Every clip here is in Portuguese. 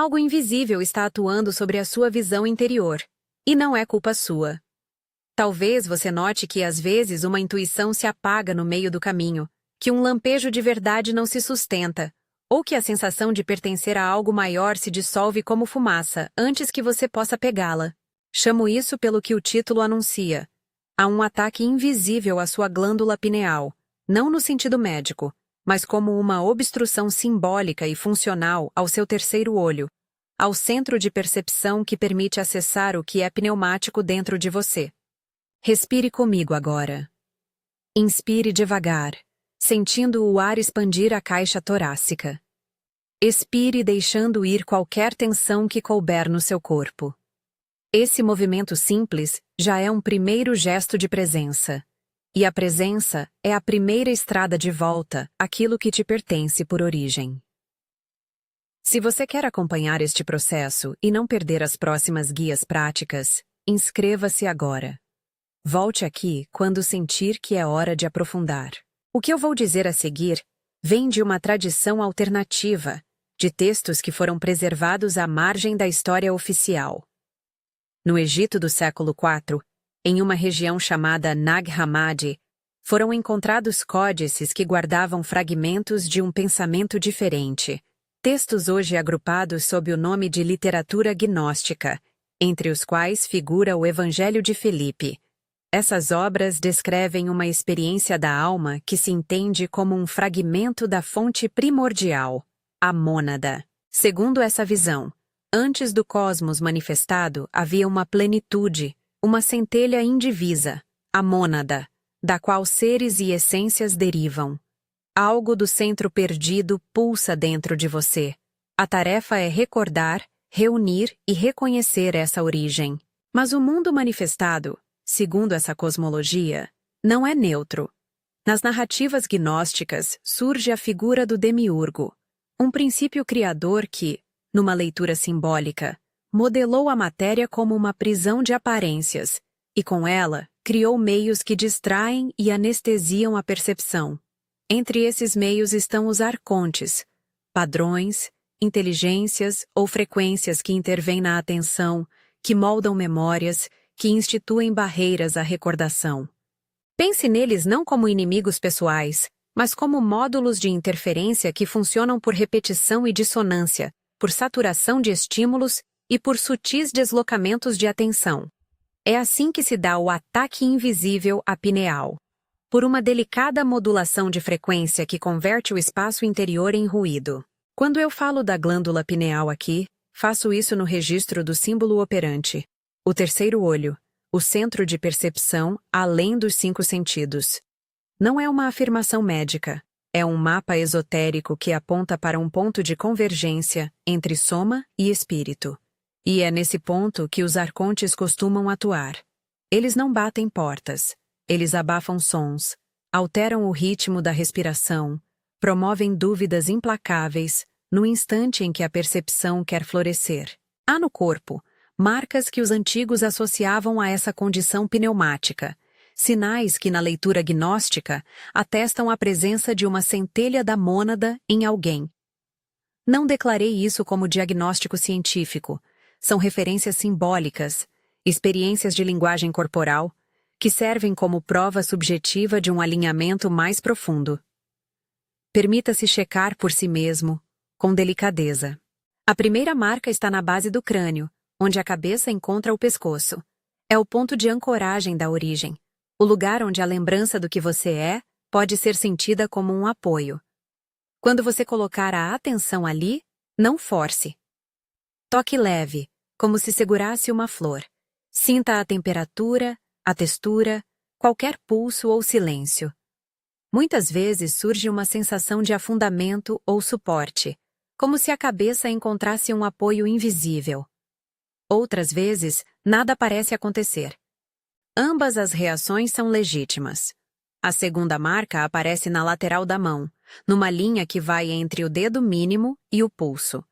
Algo invisível está atuando sobre a sua visão interior. E não é culpa sua. Talvez você note que às vezes uma intuição se apaga no meio do caminho, que um lampejo de verdade não se sustenta, ou que a sensação de pertencer a algo maior se dissolve como fumaça antes que você possa pegá-la. Chamo isso pelo que o título anuncia. Há um ataque invisível à sua glândula pineal, não no sentido médico, mas como uma obstrução simbólica e funcional ao seu terceiro olho, ao centro de percepção que permite acessar o que é pneumático dentro de você. Respire comigo agora. Inspire devagar, sentindo o ar expandir a caixa torácica. Expire deixando ir qualquer tensão que couber no seu corpo. Esse movimento simples já é um primeiro gesto de presença. E a presença é a primeira estrada de volta àquilo que te pertence por origem. Se você quer acompanhar este processo e não perder as próximas guias práticas, inscreva-se agora. Volte aqui quando sentir que é hora de aprofundar. O que eu vou dizer a seguir vem de uma tradição alternativa, de textos que foram preservados à margem da história oficial. No Egito do século IV, em uma região chamada Nag Hammadi, foram encontrados códices que guardavam fragmentos de um pensamento diferente, textos hoje agrupados sob o nome de literatura gnóstica, entre os quais figura o Evangelho de Filipe. Essas obras descrevem uma experiência da alma que se entende como um fragmento da fonte primordial, a mônada. Segundo essa visão, antes do cosmos manifestado havia uma plenitude, uma centelha indivisa, a mônada, da qual seres e essências derivam. Algo do centro perdido pulsa dentro de você. A tarefa é recordar, reunir e reconhecer essa origem. Mas o mundo manifestado, segundo essa cosmologia, não é neutro. Nas narrativas gnósticas surge a figura do demiurgo, um princípio criador que, numa leitura simbólica, modelou a matéria como uma prisão de aparências, e com ela criou meios que distraem e anestesiam a percepção. Entre esses meios estão os arcontes, padrões, inteligências ou frequências que intervêm na atenção, que moldam memórias, que instituem barreiras à recordação. Pense neles não como inimigos pessoais, mas como módulos de interferência que funcionam por repetição e dissonância, por saturação de estímulos e por sutis deslocamentos de atenção. É assim que se dá o ataque invisível à pineal, por uma delicada modulação de frequência que converte o espaço interior em ruído. Quando eu falo da glândula pineal aqui, faço isso no registro do símbolo operante, o terceiro olho, o centro de percepção além dos 5 sentidos. Não é uma afirmação médica, é um mapa esotérico que aponta para um ponto de convergência entre soma e espírito. E é nesse ponto que os arcontes costumam atuar. Eles não batem portas, eles abafam sons, alteram o ritmo da respiração, promovem dúvidas implacáveis no instante em que a percepção quer florescer. Há no corpo marcas que os antigos associavam a essa condição pneumática, sinais que na leitura gnóstica atestam a presença de uma centelha da mônada em alguém. Não declarei isso como diagnóstico científico. São referências simbólicas, experiências de linguagem corporal, que servem como prova subjetiva de um alinhamento mais profundo. Permita-se checar por si mesmo, com delicadeza. A primeira marca está na base do crânio, onde a cabeça encontra o pescoço. É o ponto de ancoragem da origem, o lugar onde a lembrança do que você é pode ser sentida como um apoio. Quando você colocar a atenção ali, não force. Toque leve, como se segurasse uma flor. Sinta a temperatura, a textura, qualquer pulso ou silêncio. Muitas vezes surge uma sensação de afundamento ou suporte, como se a cabeça encontrasse um apoio invisível. Outras vezes, nada parece acontecer. Ambas as reações são legítimas. A segunda marca aparece na lateral da mão, numa linha que vai entre o dedo mínimo e o pulso.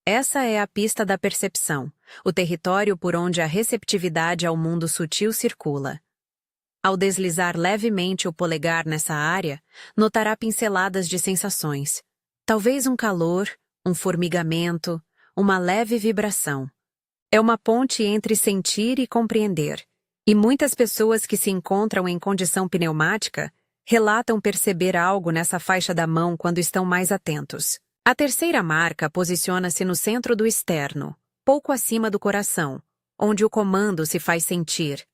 Essa é a pista da percepção, o território por onde a receptividade ao mundo sutil circula. Ao deslizar levemente o polegar nessa área, notará pinceladas de sensações. Talvez um calor, um formigamento, uma leve vibração. É uma ponte entre sentir e compreender. E muitas pessoas que se encontram em condição pneumática relatam perceber algo nessa faixa da mão quando estão mais atentos. A terceira marca posiciona-se no centro do externo, pouco acima do coração, onde o comando se faz sentir.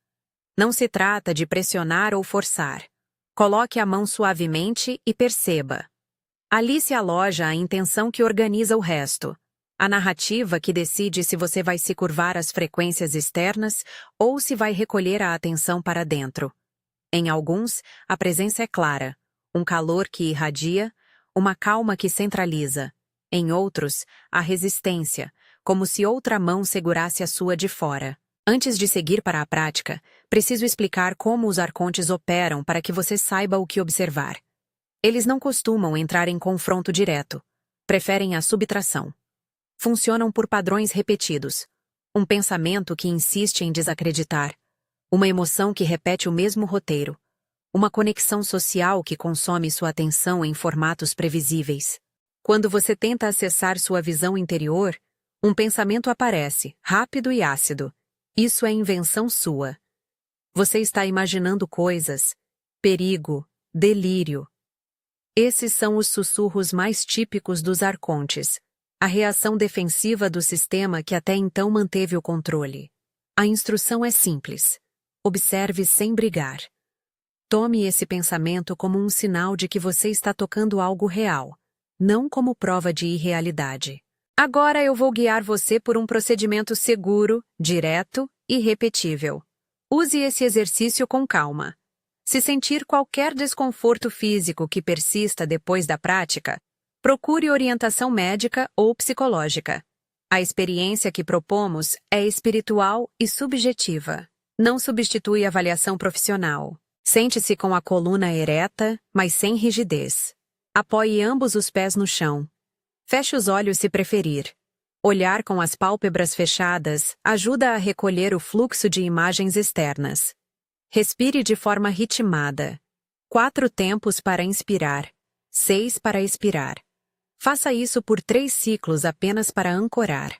Não se trata de pressionar ou forçar. Coloque a mão suavemente e perceba. Ali se aloja a intenção que organiza o resto, a narrativa que decide se você vai se curvar às frequências externas ou se vai recolher a atenção para dentro. Em alguns, a presença é clara, um calor que irradia, uma calma que centraliza. Em outros, a resistência, como se outra mão segurasse a sua de fora. Antes de seguir para a prática, preciso explicar como os arcontes operam para que você saiba o que observar. Eles não costumam entrar em confronto direto. Preferem a subtração. Funcionam por padrões repetidos. Um pensamento que insiste em desacreditar. Uma emoção que repete o mesmo roteiro. Uma conexão social que consome sua atenção em formatos previsíveis. Quando você tenta acessar sua visão interior, um pensamento aparece, rápido e ácido. Isso é invenção sua. Você está imaginando coisas. Perigo, delírio. Esses são os sussurros mais típicos dos arcontes. A reação defensiva do sistema que até então manteve o controle. A instrução é simples. Observe sem brigar. Tome esse pensamento como um sinal de que você está tocando algo real, não como prova de irrealidade. Agora eu vou guiar você por um procedimento seguro, direto e repetível. Use esse exercício com calma. Se sentir qualquer desconforto físico que persista depois da prática, procure orientação médica ou psicológica. A experiência que propomos é espiritual e subjetiva. Não substitui avaliação profissional. Sente-se com a coluna ereta, mas sem rigidez. Apoie ambos os pés no chão. Feche os olhos se preferir. Olhar com as pálpebras fechadas ajuda a recolher o fluxo de imagens externas. Respire de forma ritmada. 4 tempos para inspirar, 6 para expirar. Faça isso por 3 ciclos apenas para ancorar.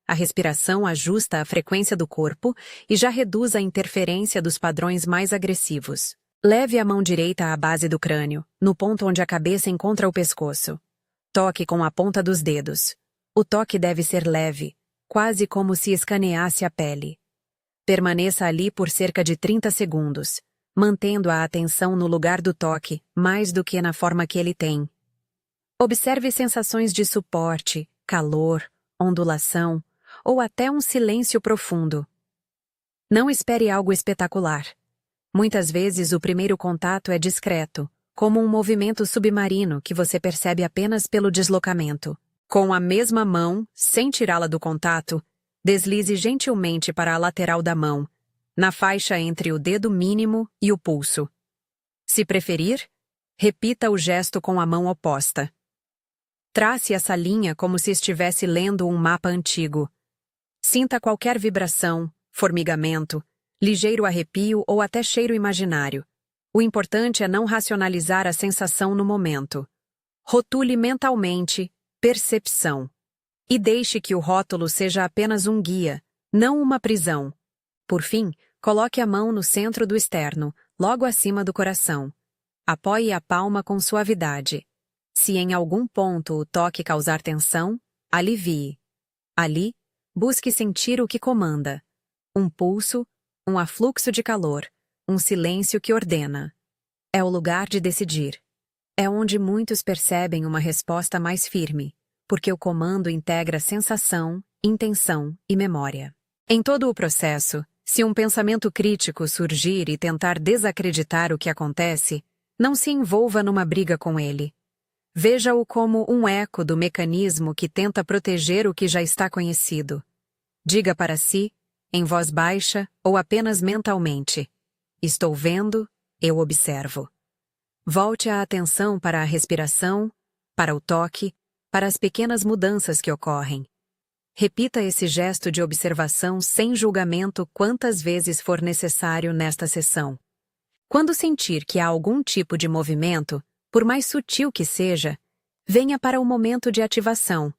A respiração ajusta a frequência do corpo e já reduz a interferência dos padrões mais agressivos. Leve a mão direita à base do crânio, no ponto onde a cabeça encontra o pescoço. Toque com a ponta dos dedos. O toque deve ser leve, quase como se escaneasse a pele. Permaneça ali por cerca de 30 segundos, mantendo a atenção no lugar do toque, mais do que na forma que ele tem. Observe sensações de suporte, calor, ondulação, ou até um silêncio profundo. Não espere algo espetacular. Muitas vezes o primeiro contato é discreto, como um movimento submarino que você percebe apenas pelo deslocamento. Com a mesma mão, sem tirá-la do contato, deslize gentilmente para a lateral da mão, na faixa entre o dedo mínimo e o pulso. Se preferir, repita o gesto com a mão oposta. Trace essa linha como se estivesse lendo um mapa antigo. Sinta qualquer vibração, formigamento, ligeiro arrepio ou até cheiro imaginário. O importante é não racionalizar a sensação no momento. Rotule mentalmente, percepção. E deixe que o rótulo seja apenas um guia, não uma prisão. Por fim, coloque a mão no centro do externo, logo acima do coração. Apoie a palma com suavidade. Se em algum ponto o toque causar tensão, alivie. Ali, busque sentir o que comanda. Um pulso, um afluxo de calor, um silêncio que ordena. É o lugar de decidir. É onde muitos percebem uma resposta mais firme, porque o comando integra sensação, intenção e memória. Em todo o processo, se um pensamento crítico surgir e tentar desacreditar o que acontece, não se envolva numa briga com ele. Veja-o como um eco do mecanismo que tenta proteger o que já está conhecido. Diga para si, em voz baixa ou apenas mentalmente: estou vendo, eu observo. Volte a atenção para a respiração, para o toque, para as pequenas mudanças que ocorrem. Repita esse gesto de observação sem julgamento quantas vezes for necessário nesta sessão. Quando sentir que há algum tipo de movimento, por mais sutil que seja, venha para o momento de ativação.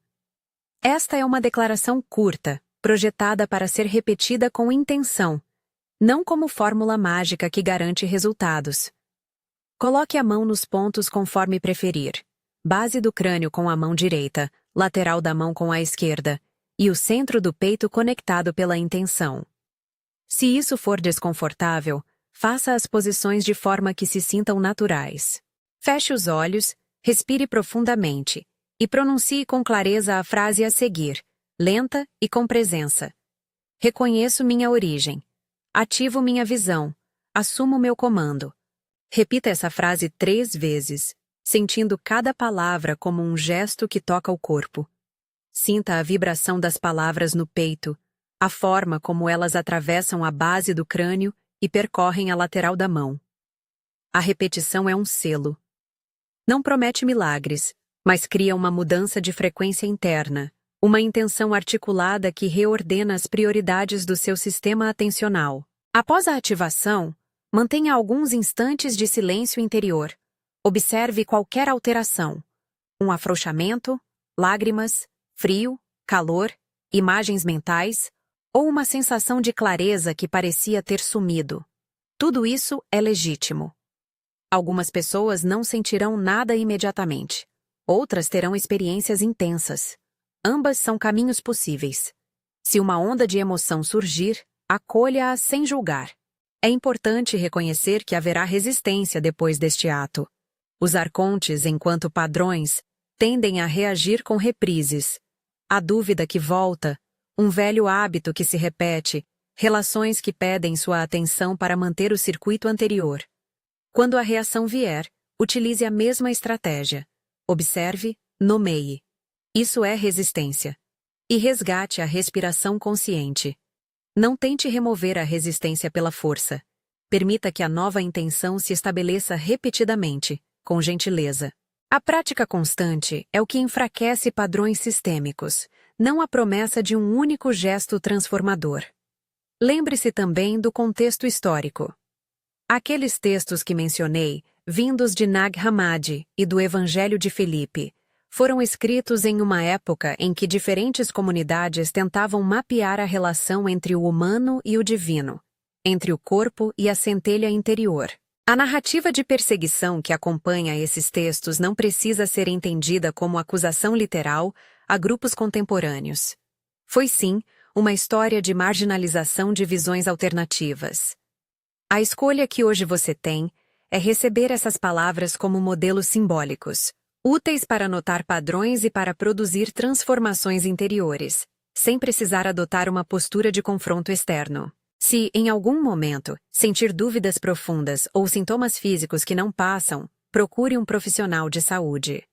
Esta é uma declaração curta, projetada para ser repetida com intenção, não como fórmula mágica que garante resultados. Coloque a mão nos pontos conforme preferir. Base do crânio com a mão direita, lateral da mão com a esquerda, e o centro do peito conectado pela intenção. Se isso for desconfortável, faça as posições de forma que se sintam naturais. Feche os olhos, respire profundamente e pronuncie com clareza a frase a seguir, lenta e com presença. Reconheço minha origem. Ativo minha visão. Assumo meu comando. Repita essa frase 3 vezes, sentindo cada palavra como um gesto que toca o corpo. Sinta a vibração das palavras no peito, a forma como elas atravessam a base do crânio e percorrem a lateral da mão. A repetição é um selo. Não promete milagres, mas cria uma mudança de frequência interna, uma intenção articulada que reordena as prioridades do seu sistema atencional. Após a ativação, mantenha alguns instantes de silêncio interior. Observe qualquer alteração. Um afrouxamento, lágrimas, frio, calor, imagens mentais, ou uma sensação de clareza que parecia ter sumido. Tudo isso é legítimo. Algumas pessoas não sentirão nada imediatamente. Outras terão experiências intensas. Ambas são caminhos possíveis. Se uma onda de emoção surgir, acolha-a sem julgar. É importante reconhecer que haverá resistência depois deste ato. Os arcontes, enquanto padrões, tendem a reagir com reprises. A dúvida que volta, um velho hábito que se repete, relações que pedem sua atenção para manter o circuito anterior. Quando a reação vier, utilize a mesma estratégia. Observe, nomeie. Isso é resistência. E resgate a respiração consciente. Não tente remover a resistência pela força. Permita que a nova intenção se estabeleça repetidamente, com gentileza. A prática constante é o que enfraquece padrões sistêmicos, não a promessa de um único gesto transformador. Lembre-se também do contexto histórico. Aqueles textos que mencionei, vindos de Nag Hammadi e do Evangelho de Filipe, foram escritos em uma época em que diferentes comunidades tentavam mapear a relação entre o humano e o divino, entre o corpo e a centelha interior. A narrativa de perseguição que acompanha esses textos não precisa ser entendida como acusação literal a grupos contemporâneos. Foi, sim, uma história de marginalização de visões alternativas. A escolha que hoje você tem é receber essas palavras como modelos simbólicos, úteis para notar padrões e para produzir transformações interiores, sem precisar adotar uma postura de confronto externo. Se, em algum momento, sentir dúvidas profundas ou sintomas físicos que não passam, procure um profissional de saúde.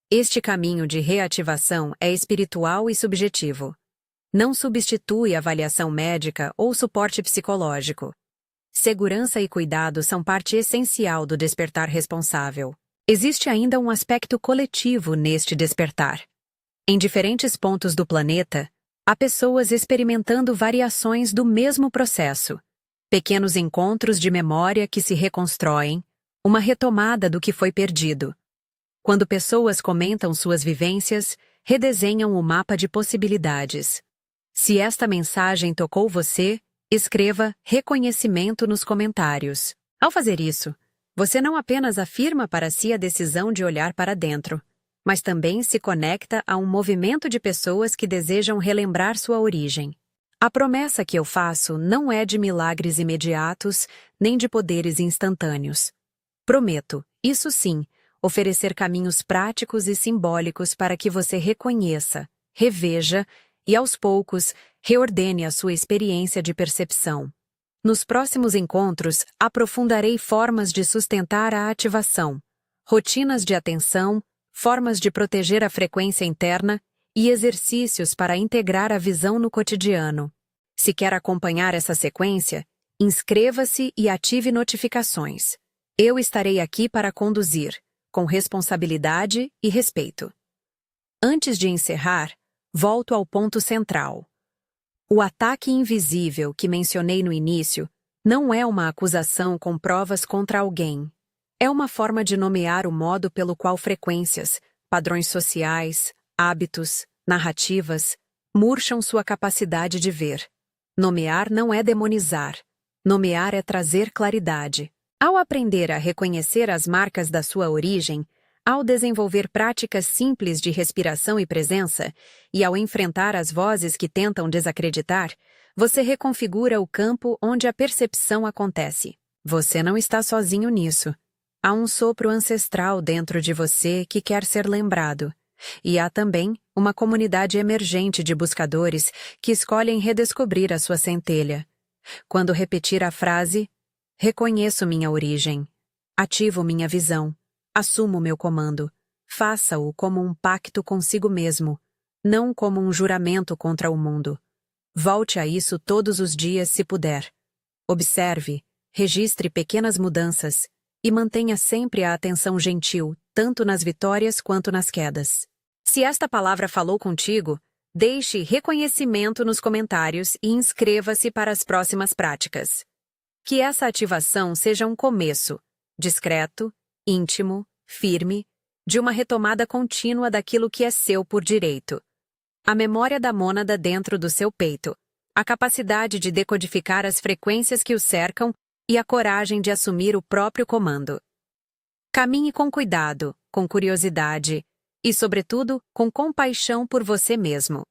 Este caminho de reativação é espiritual e subjetivo. Não substitui avaliação médica ou suporte psicológico. Segurança e cuidado são parte essencial do despertar responsável. Existe ainda um aspecto coletivo neste despertar. Em diferentes pontos do planeta, há pessoas experimentando variações do mesmo processo. Pequenos encontros de memória que se reconstroem, uma retomada do que foi perdido. Quando pessoas comentam suas vivências, redesenham o mapa de possibilidades. Se esta mensagem tocou você, escreva reconhecimento nos comentários. Ao fazer isso, você não apenas afirma para si a decisão de olhar para dentro, mas também se conecta a um movimento de pessoas que desejam relembrar sua origem. A promessa que eu faço não é de milagres imediatos, nem de poderes instantâneos. Prometo, isso sim, oferecer caminhos práticos e simbólicos para que você reconheça, reveja e, aos poucos, reordene a sua experiência de percepção. Nos próximos encontros, aprofundarei formas de sustentar a ativação, rotinas de atenção, formas de proteger a frequência interna e exercícios para integrar a visão no cotidiano. Se quer acompanhar essa sequência, inscreva-se e ative notificações. Eu estarei aqui para conduzir, com responsabilidade e respeito. Antes de encerrar, volto ao ponto central. O ataque invisível que mencionei no início não é uma acusação com provas contra alguém. É uma forma de nomear o modo pelo qual frequências, padrões sociais, hábitos, narrativas, murcham sua capacidade de ver. Nomear não é demonizar. Nomear é trazer claridade. Ao aprender a reconhecer as marcas da sua origem, ao desenvolver práticas simples de respiração e presença, e ao enfrentar as vozes que tentam desacreditar, você reconfigura o campo onde a percepção acontece. Você não está sozinho nisso. Há um sopro ancestral dentro de você que quer ser lembrado. E há também uma comunidade emergente de buscadores que escolhem redescobrir a sua centelha. Quando repetir a frase, reconheço minha origem, ativo minha visão, assumo meu comando, faça-o como um pacto consigo mesmo, não como um juramento contra o mundo. Volte a isso todos os dias se puder. Observe, registre pequenas mudanças e mantenha sempre a atenção gentil, tanto nas vitórias quanto nas quedas. Se esta palavra falou contigo, deixe reconhecimento nos comentários e inscreva-se para as próximas práticas. Que essa ativação seja um começo, discreto, íntimo, firme, de uma retomada contínua daquilo que é seu por direito. A memória da mônada dentro do seu peito, a capacidade de decodificar as frequências que o cercam e a coragem de assumir o próprio comando. Caminhe com cuidado, com curiosidade e, sobretudo, com compaixão por você mesmo.